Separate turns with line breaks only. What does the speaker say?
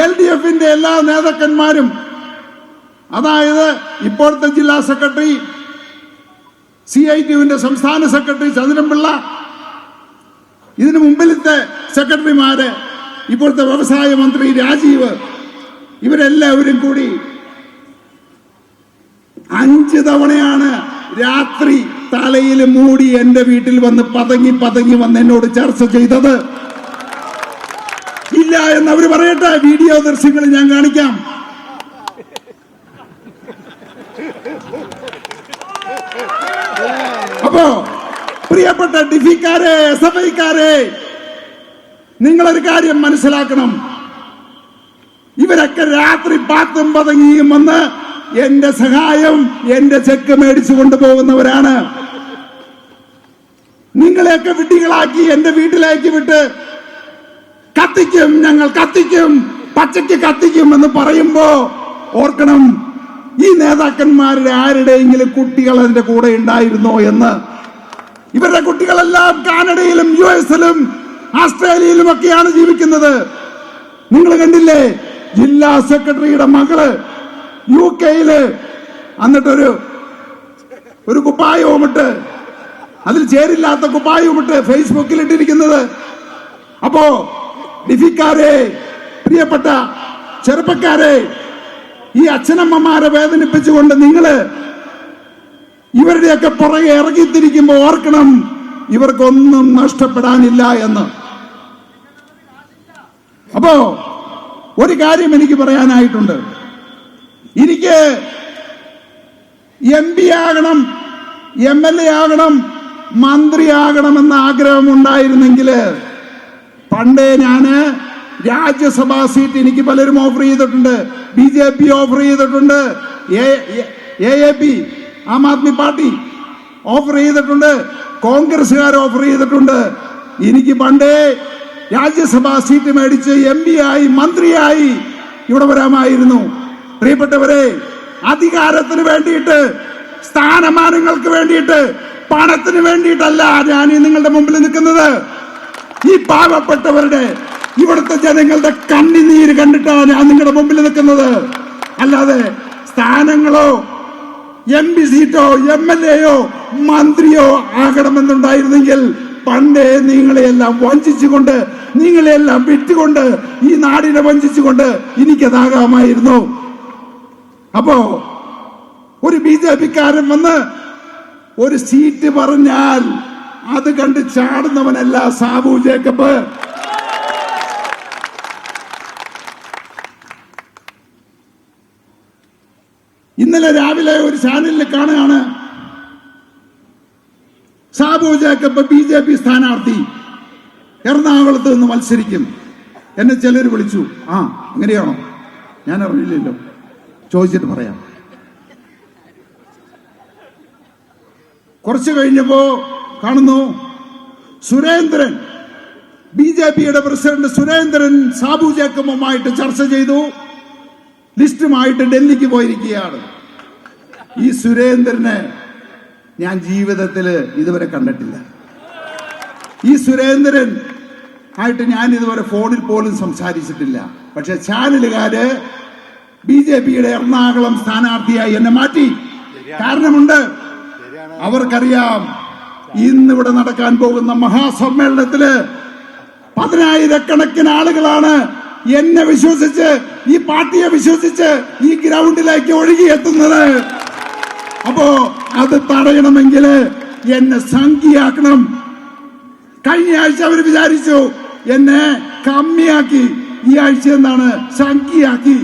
LDF-ന്റെ എല്ലാ നേതാക്കന്മാരും, അതായത് ഇപ്പോഴത്തെ ജില്ലാ സെക്രട്ടറി, CITU-വിന്റെ സംസ്ഥാന സെക്രട്ടറി ചന്ദ്രൻപിള്ള, ഇതിനു മുമ്പിലത്തെ സെക്രട്ടറിമാര്, ഇപ്പോഴത്തെ വ്യവസായ മന്ത്രി രാജീവ്, ഇവരെല്ലാവരും കൂടി 5 തവണയാണ് രാത്രി തലയിൽ മൂടി എന്റെ വീട്ടിൽ വന്ന് പതങ്ങി വന്ന് എന്നോട് ചർച്ച ചെയ്തത്. ഇല്ല എന്ന് അവർ പറയട്ടെ, വീഡിയോ ദൃശ്യങ്ങൾ ഞാൻ കാണിക്കാം. അപ്പോ പ്രിയപ്പെട്ട ഡിഫിക്കാരെ, SFI-ക്കാരെ, നിങ്ങളൊരു കാര്യം മനസ്സിലാക്കണം. ഇവരൊക്കെ രാത്രി പാത്തും പതങ്ങിയും വന്ന് എന്റെ സഹായം, എന്റെ ചെക്ക് മേടിച്ചു കൊണ്ടുപോകുന്നവരാണ്. നിങ്ങളെയൊക്കെ വിഡ്ഢികളാക്കി എന്റെ വീട്ടിലേക്ക് വിട്ട് കത്തിക്കും, ഞങ്ങൾ കത്തിക്കും, പച്ചയ്ക്ക് കത്തിക്കും എന്ന് പറയുമ്പോ ഓർക്കണം, ഈ നേതാക്കന്മാരുടെ ആരുടെയെങ്കിലും കുട്ടികൾ അതിന്റെ കൂടെ ഉണ്ടായിരുന്നോ എന്ന്. ഇവരുടെ കുട്ടികളെല്ലാം കാനഡയിലും US-ലും ഓസ്ട്രേലിയയിലും ഒക്കെയാണ് ജീവിക്കുന്നത്. നിങ്ങൾ കണ്ടില്ലേ, ജില്ലാ സെക്രട്ടറിയുടെ മകള് UK-യില് എന്നിട്ടൊരു കുപ്പായവുമിട്ട്, അതിൽ ചേരില്ലാത്ത കുപ്പായവുമിട്ട് ഫേസ്ബുക്കിൽ ഇട്ടിരിക്കുന്നത്. അപ്പോ ഡിഫിക്കാരെ, പ്രിയപ്പെട്ട ചെറുപ്പക്കാരെ, ഈ അച്ഛനമ്മമാരെ വേദനിപ്പിച്ചുകൊണ്ട് നിങ്ങള് ഇവരുടെയൊക്കെ പുറകെ ഇറങ്ങിത്തിരിക്കുമ്പോ ഓർക്കണം, ഇവർക്കൊന്നും നഷ്ടപ്പെടാനില്ല എന്ന്. അപ്പോ ഒരു കാര്യം എനിക്ക് പറയാനായിട്ടുണ്ട്. എനിക്ക് MP ആകണം, MLA ആകണം, മന്ത്രിയാകണമെന്ന ആഗ്രഹമുണ്ടായിരുന്നെങ്കിൽ പണ്ടേ ഞാന് രാജ്യസഭാ സീറ്റ് എനിക്ക് പലരും ഓഫർ ചെയ്തിട്ടുണ്ട്. BJP ഓഫർ ചെയ്തിട്ടുണ്ട്, AAP Aam Aadmi party offer ചെയ്തിട്ടുണ്ട്, കോൺഗ്രസുകാർ ഓഫർ ചെയ്തിട്ടുണ്ട്. എനിക്ക് പണ്ടേ രാജ്യസഭാ സീറ്റ് മേടിച്ച് MP ആയി, മന്ത്രിയായി ഇവിടെ വരാമായിരുന്നു. പ്രിയപ്പെട്ടവരെ, അധികാരത്തിന് വേണ്ടിയിട്ട്, സ്ഥാനമാനങ്ങൾക്ക് വേണ്ടിയിട്ട്, പണത്തിന് വേണ്ടിയിട്ടല്ല ഞാൻ നിങ്ങളുടെ മുമ്പിൽ നിൽക്കുന്നത്. ഈ പാവപ്പെട്ടവരുടെ, ഇവിടുത്തെ ജനങ്ങളുടെ കണ്ണുനീര് കണ്ടിട്ടാണ് ഞാൻ നിങ്ങളുടെ മുമ്പിൽ നിൽക്കുന്നത്. അല്ലാതെ സ്ഥാനങ്ങളോ MP സീറ്റോ MLA-യോ മന്ത്രിയോ ആകണമെന്നുണ്ടായിരുന്നെങ്കിൽ പണ്ടേ നിങ്ങളെയെല്ലാം വഞ്ചിച്ചുകൊണ്ട്, നിങ്ങളെയെല്ലാം വിറ്റുകൊണ്ട്, ഈ നാടിനെ വഞ്ചിച്ചുകൊണ്ട് എനിക്കതാകാമായിരുന്നു. അപ്പോ ഒരു BJP-ക്കാരൻ വന്ന് ഒരു സീറ്റ് പറഞ്ഞാൽ അത് കണ്ട് ചാടുന്നവനല്ല സാബു ജേക്കബ്. ഇന്നലെ രാവിലെ ഒരു ചാനലിൽ കാണുകയാണ്, സാബു ജേക്കബ് BJP സ്ഥാനാർത്ഥി എറണാകുളത്ത് നിന്ന് മത്സരിക്കും. എന്നെ ചിലർ വിളിച്ചു. അങ്ങനെയാണോ? ഞാൻ അറിയില്ലല്ലോ, ചോദിച്ചിട്ട് പറയാം. കുറച്ച് കഴിഞ്ഞപ്പോ കാണുന്നു, സുരേന്ദ്രൻ, BJP-യുടെ പ്രസിഡന്റ് സുരേന്ദ്രൻ സാബു ജേക്കബുമായിട്ട് ചർച്ച ചെയ്തു, ലിസ്റ്റുമായിട്ട് ഡൽഹിക്ക് പോയിരിക്കുകയാണ്. ഈ സുരേന്ദ്രനെ ഞാൻ ജീവിതത്തിൽ ഇതുവരെ കണ്ടിട്ടില്ല. ഈ സുരേന്ദ്രൻ ആയിട്ട് ഞാൻ ഇതുവരെ ഫോണിൽ പോലും സംസാരിച്ചിട്ടില്ല. പക്ഷെ ചാനലുകാര് BJP-യുടെ എറണാകുളം സ്ഥാനാർത്ഥിയായി എന്നെ മാറ്റി. കാരണമുണ്ട്, അവർക്കറിയാം ഇന്നിവിടെ നടക്കാൻ പോകുന്ന മഹാസമ്മേളനത്തില് 10,000-കണക്കിന് ആളുകളാണ് എന്നെ വിശ്വസിച്ച്, ഈ പാർട്ടിയെ വിശ്വസിച്ച് ഈ ഗ്രൗണ്ടിലേക്ക് ഒഴുകിയെത്തുന്നത്. അപ്പോ അത് തടയണമെങ്കിൽ എന്നെ സംഖ്യയാക്കണം. കഴിഞ്ഞ ആഴ്ച അവർ വിചാരിച്ചു എന്നെ കമ്മിയാക്കി, ഈ ആഴ്ച എന്താണ് സംഖ്യയാക്കി.